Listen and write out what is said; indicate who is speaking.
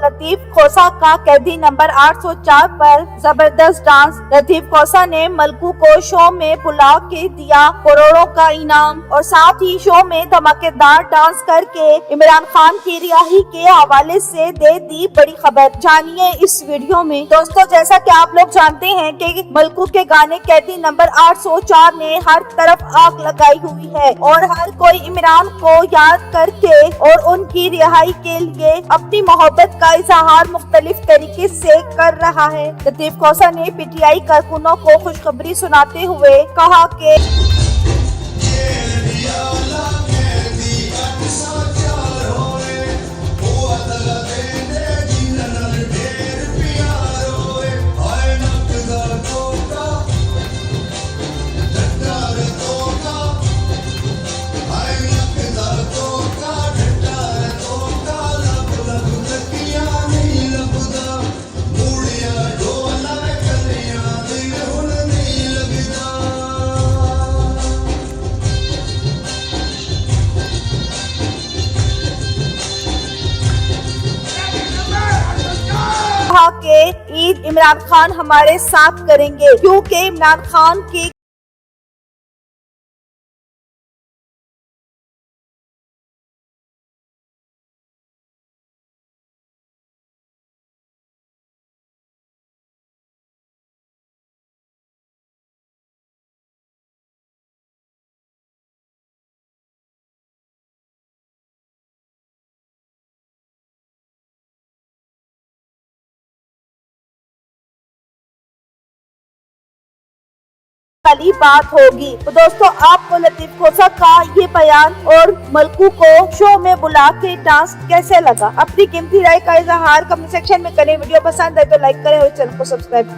Speaker 1: लतीफ खोसा का कैदी नंबर 804 पर जबरदस्त डांस। लतीफ खोसा ने मलकू को शो में बुला के दिया करोड़ों का इनाम और साथ ही शो में धमाकेदार डांस करके इमरान खान की रिहाई के हवाले से दे दी बड़ी खबर। जानिए इस वीडियो में। दोस्तों, जैसा कि आप लोग जानते हैं कि मलकू के गाने कैदी नंबर 804 ने हर तरफ आग लगाई हुई है और हर कोई इमरान को याद करके और उनकी रिहाई के लिए अपनी मोहब्बत का इजहार मुख्तलिफ तरीके से कर रहा है। लतीफ खोसा ने पीटीआई कारकुनों को खुशखबरी सुनाते हुए कहा कि ईद इमरान खान हमारे साथ करेंगे क्योंकि इमरान खान की वाली बात होगी। तो दोस्तों, आपको लतीफ खोसा का ये बयान और मलकू को शो में बुला के डांस कैसे लगा? अपनी कीमती राय का इजहार कमेंट सेक्शन में करें। वीडियो पसंद है तो लाइक करें और चैनल को सब्सक्राइब करें।